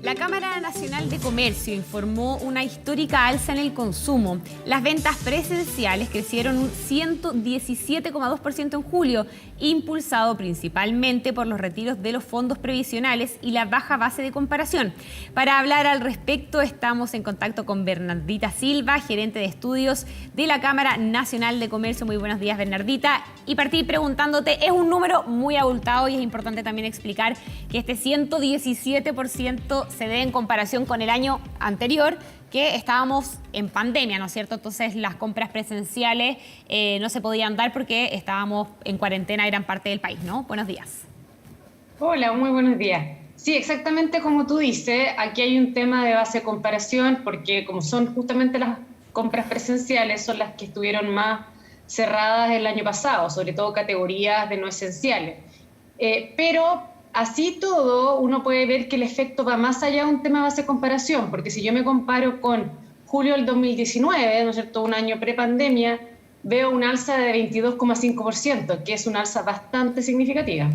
La Cámara Nacional de Comercio informó una histórica alza en el consumo. Las ventas presenciales crecieron un 117,2% en julio, impulsado principalmente por los retiros de los fondos previsionales y la baja base de comparación. Para hablar al respecto, estamos en contacto con Bernardita Silva, gerente de estudios de la Cámara Nacional de Comercio. Muy buenos días, Bernardita. Y partir preguntándote, es un número muy abultado y es importante también explicar que este 117% se debe en comparación con el año anterior, que estábamos en pandemia, ¿no es cierto? Entonces las compras presenciales no se podían dar porque estábamos en cuarentena gran parte del país, ¿no? Buenos días. Hola, muy buenos días. Sí, exactamente como tú dices, aquí hay un tema de base de comparación porque como son justamente las compras presenciales, son las que estuvieron más cerradas el año pasado, sobre todo categorías de no esenciales. Pero así todo, uno puede ver que el efecto va más allá de un tema de base de comparación, porque si yo me comparo con julio del 2019, ¿no es cierto?, un año prepandemia, veo un alza de 22,5%, que es una alza bastante significativa.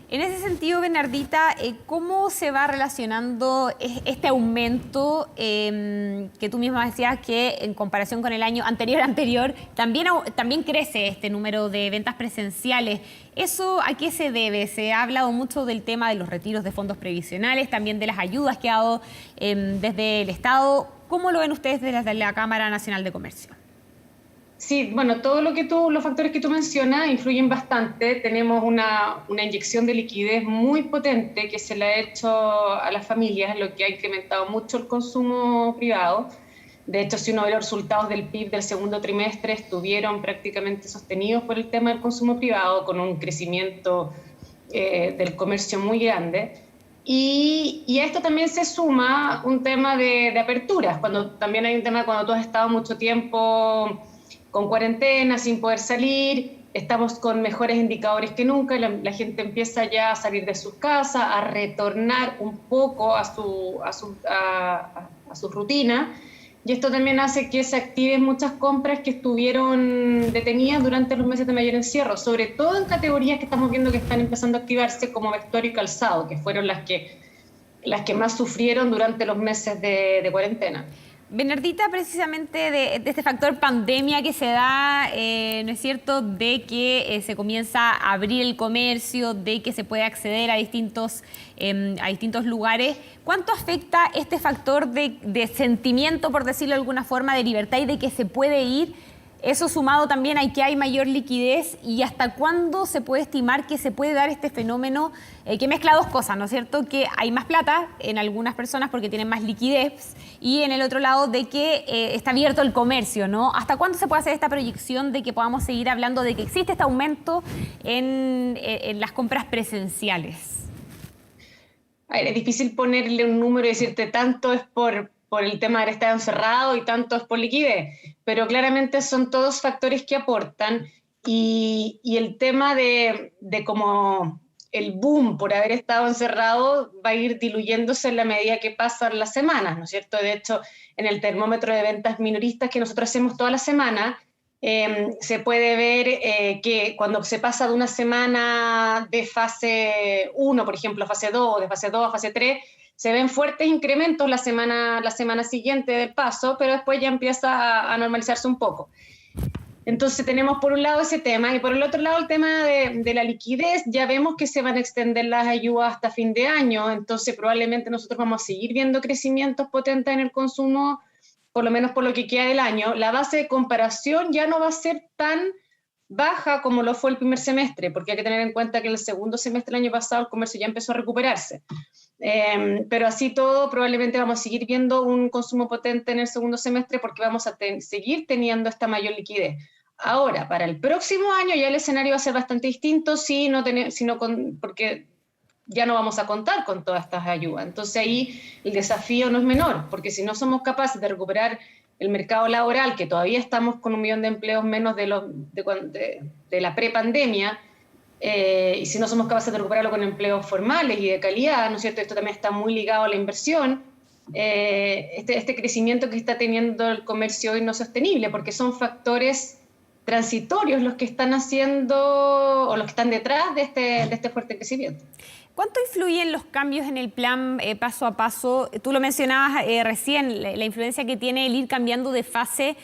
En ese sentido, Bernardita, ¿cómo se va relacionando este aumento que tú misma decías que en comparación con el año anterior, también crece este número de ventas presenciales? ¿Eso a qué se debe? Se ha hablado mucho del tema de los retiros de fondos previsionales, también de las ayudas que ha dado desde el Estado. ¿Cómo lo ven ustedes desde la Cámara Nacional de Comercio? Sí, bueno, todo los factores que tú mencionas influyen bastante. Tenemos una inyección de liquidez muy potente que se le ha hecho a las familias, lo que ha incrementado mucho el consumo privado. De hecho, si uno ve los resultados del PIB del segundo trimestre, estuvieron prácticamente sostenidos por el tema del consumo privado, con un crecimiento del comercio muy grande. Y a esto también se suma un tema de aperturas, también hay un tema cuando tú has estado mucho tiempo con cuarentena, sin poder salir, estamos con mejores indicadores que nunca, y la gente empieza ya a salir de sus casas, a retornar un poco a su rutina, y esto también hace que se activen muchas compras que estuvieron detenidas durante los meses de mayor encierro, sobre todo en categorías que estamos viendo que están empezando a activarse, como vestuario y calzado, que fueron las que más sufrieron durante los meses de cuarentena. Bernardita, precisamente de este factor pandemia que se da, ¿no es cierto?, de que se comienza a abrir el comercio, de que se puede acceder a distintos lugares. ¿Cuánto afecta este factor de sentimiento, por decirlo de alguna forma, de libertad y de que se puede ir? Eso sumado también a que hay mayor liquidez, y hasta cuándo se puede estimar que se puede dar este fenómeno que mezcla dos cosas, ¿no es cierto? Que hay más plata en algunas personas porque tienen más liquidez, y en el otro lado de que está abierto el comercio, ¿no? ¿Hasta cuándo se puede hacer esta proyección de que podamos seguir hablando de que existe este aumento en las compras presenciales? A ver, es difícil ponerle un número y decirte tanto es por el tema de haber estado encerrado y tanto es por liquidez, pero claramente son todos factores que aportan, y el tema de como el boom por haber estado encerrado va a ir diluyéndose en la medida que pasan las semanas, ¿no es cierto? De hecho, en el termómetro de ventas minoristas que nosotros hacemos toda la semana, se puede ver que cuando se pasa de una semana de fase 1, por ejemplo, a fase 2, o de fase 2 a fase 3, se ven fuertes incrementos la semana siguiente del paso, pero después ya empieza a normalizarse un poco. Entonces tenemos por un lado ese tema, y por el otro lado el tema de la liquidez. Ya vemos que se van a extender las ayudas hasta fin de año, entonces probablemente nosotros vamos a seguir viendo crecimientos potentes en el consumo, por lo menos por lo que queda del año. La base de comparación ya no va a ser tan baja como lo fue el primer semestre, porque hay que tener en cuenta que en el segundo semestre del año pasado el comercio ya empezó a recuperarse. Pero así todo, probablemente vamos a seguir viendo un consumo potente en el segundo semestre porque vamos a seguir teniendo esta mayor liquidez. Ahora, para el próximo año ya el escenario va a ser bastante distinto, porque ya no vamos a contar con todas estas ayudas. Entonces ahí el desafío no es menor, porque si no somos capaces de recuperar el mercado laboral, que todavía estamos con 1 millón de empleos menos de la prepandemia, y si no somos capaces de recuperarlo con empleos formales y de calidad, ¿no es cierto? Esto también está muy ligado a la inversión. Este crecimiento que está teniendo el comercio hoy no es sostenible, porque son factores transitorios los que están haciendo o los que están detrás de este fuerte crecimiento. ¿Cuánto influyen los cambios en el plan paso a paso? Tú lo mencionabas recién, la influencia que tiene el ir cambiando de fase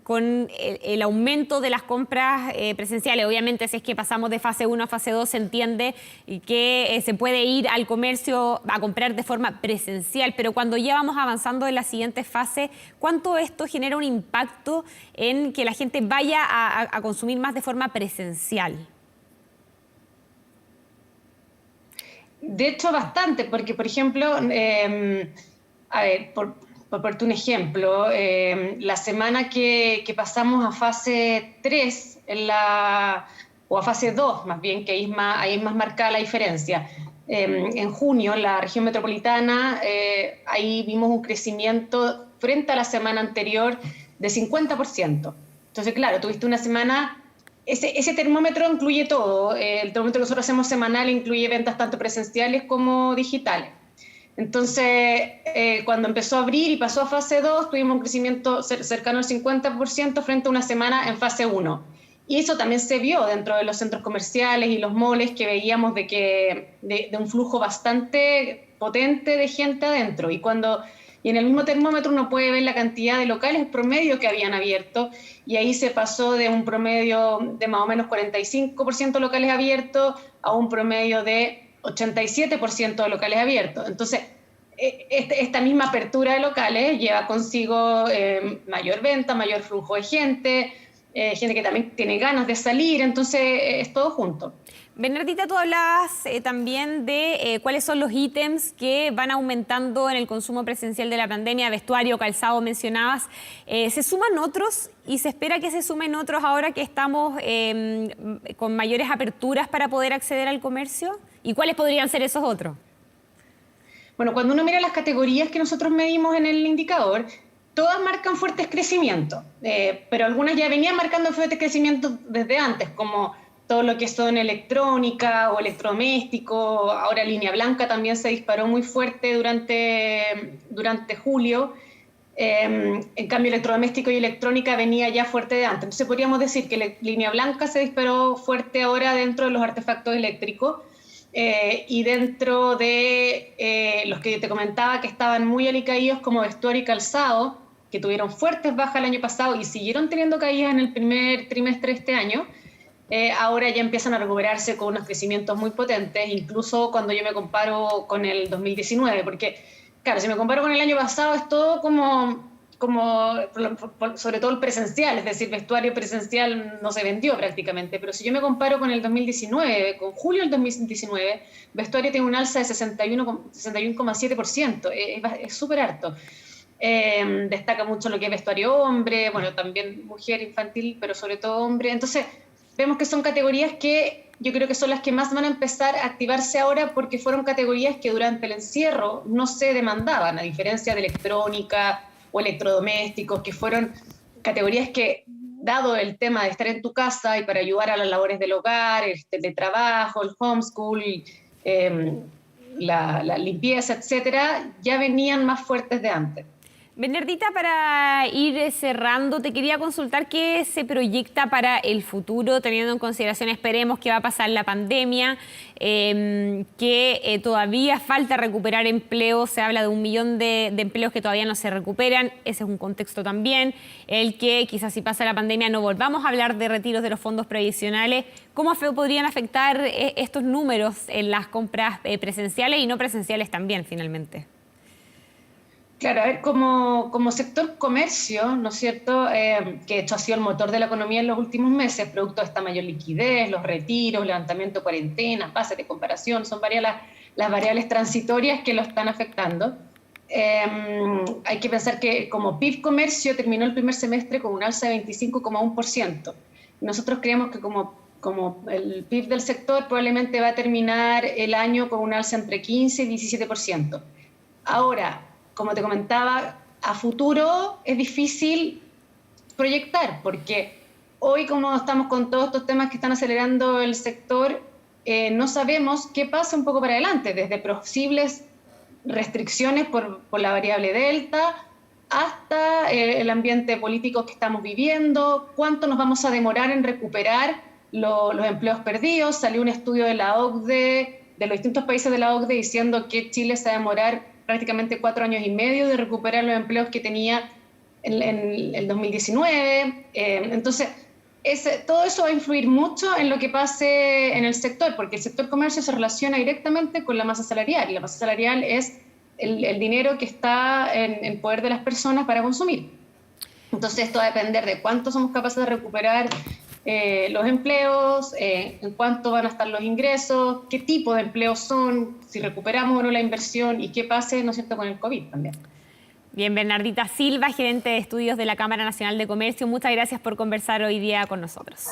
con el aumento de las compras presenciales. Obviamente, si es que pasamos de fase 1 a fase 2, se entiende que se puede ir al comercio a comprar de forma presencial, pero cuando ya vamos avanzando en la siguiente fase, ¿cuánto esto genera un impacto en que la gente vaya a consumir más de forma presencial? De hecho, bastante, porque, por ejemplo, a ver, por ponerte un ejemplo, la semana que pasamos a fase 3, o a fase 2, más bien, que ahí es más marcada la diferencia. En junio, en la región metropolitana, ahí vimos un crecimiento frente a la semana anterior de 50%. Entonces, claro, tuviste una semana. Ese termómetro incluye todo. El termómetro que nosotros hacemos semanal incluye ventas tanto presenciales como digitales. Entonces, cuando empezó a abrir y pasó a fase 2, tuvimos un crecimiento cercano al 50% frente a una semana en fase 1. Y eso también se vio dentro de los centros comerciales y los moles, que veíamos de un flujo bastante potente de gente adentro. Y en el mismo termómetro uno puede ver la cantidad de locales promedio que habían abierto, y ahí se pasó de un promedio de más o menos 45% de locales abiertos a un promedio de 87% de locales abiertos. Entonces, esta misma apertura de locales lleva consigo mayor venta, mayor flujo de gente, gente que también tiene ganas de salir, entonces es todo junto. Bernardita, tú hablabas también de cuáles son los ítems que van aumentando en el consumo presencial de la pandemia, vestuario, calzado, mencionabas. ¿Se suman otros y se espera que se sumen otros ahora que estamos con mayores aperturas para poder acceder al comercio? ¿Y cuáles podrían ser esos otros? Bueno, cuando uno mira las categorías que nosotros medimos en el indicador, todas marcan fuertes crecimientos, pero algunas ya venían marcando fuertes crecimientos desde antes, como todo lo que son electrónica o electrodoméstico. Ahora línea blanca también se disparó muy fuerte durante julio. En cambio, electrodoméstico y electrónica venía ya fuerte de antes. Entonces podríamos decir que línea blanca se disparó fuerte ahora dentro de los artefactos eléctricos, y dentro de los que te comentaba que estaban muy alicaídos, como vestuario y calzado, que tuvieron fuertes bajas el año pasado y siguieron teniendo caídas en el primer trimestre de este año. Ahora ya empiezan a recuperarse con unos crecimientos muy potentes, incluso cuando yo me comparo con el 2019, porque, claro, si me comparo con el año pasado es todo como sobre todo el presencial, es decir, vestuario presencial no se vendió prácticamente, pero si yo me comparo con el 2019, con julio del 2019, vestuario tiene un alza de 61,7%, es súper harto. Destaca mucho lo que es vestuario hombre, bueno, también mujer, infantil, pero sobre todo hombre. Entonces, vemos que son categorías que yo creo que son las que más van a empezar a activarse ahora, porque fueron categorías que durante el encierro no se demandaban, a diferencia de electrónica o electrodomésticos, que fueron categorías que, dado el tema de estar en tu casa y para ayudar a las labores del hogar, el teletrabajo, el homeschool, la limpieza, etcétera, ya venían más fuertes de antes. Bernardita, para ir cerrando, te quería consultar qué se proyecta para el futuro, teniendo en consideración, esperemos que va a pasar la pandemia, que todavía falta recuperar empleos, se habla de 1 millón de empleos que todavía no se recuperan, ese es un contexto también, el que quizás si pasa la pandemia no volvamos a hablar de retiros de los fondos previsionales. ¿Cómo podrían afectar estos números en las compras presenciales y no presenciales también, finalmente? Claro, a ver, como sector comercio, ¿no es cierto?, que esto ha sido el motor de la economía en los últimos meses, producto de esta mayor liquidez, los retiros, levantamiento de cuarentenas, bases de comparación, son varias las variables transitorias que lo están afectando. Hay que pensar que como PIB comercio terminó el primer semestre con un alza de 25,1%. Nosotros creemos que como el PIB del sector probablemente va a terminar el año con un alza entre 15 y 17%. Ahora, como te comentaba, a futuro es difícil proyectar, porque hoy, como estamos con todos estos temas que están acelerando el sector, no sabemos qué pasa un poco para adelante, desde posibles restricciones por la variable delta hasta el ambiente político que estamos viviendo, cuánto nos vamos a demorar en recuperar los empleos perdidos. Salió un estudio de la OCDE de los distintos países de la OCDE diciendo que Chile se va a demorar prácticamente 4 años y medio de recuperar los empleos que tenía en el 2019. Entonces, todo eso va a influir mucho en lo que pase en el sector, porque el sector comercio se relaciona directamente con la masa salarial, y la masa salarial es el dinero que está en poder de las personas para consumir. Entonces, esto va a depender de cuánto somos capaces de recuperar los empleos, en cuánto van a estar los ingresos, qué tipo de empleos son, si recuperamos o no la inversión y qué pase, ¿no es cierto?, con el COVID también. Bien, Bernardita Silva, gerente de estudios de la Cámara Nacional de Comercio, muchas gracias por conversar hoy día con nosotros.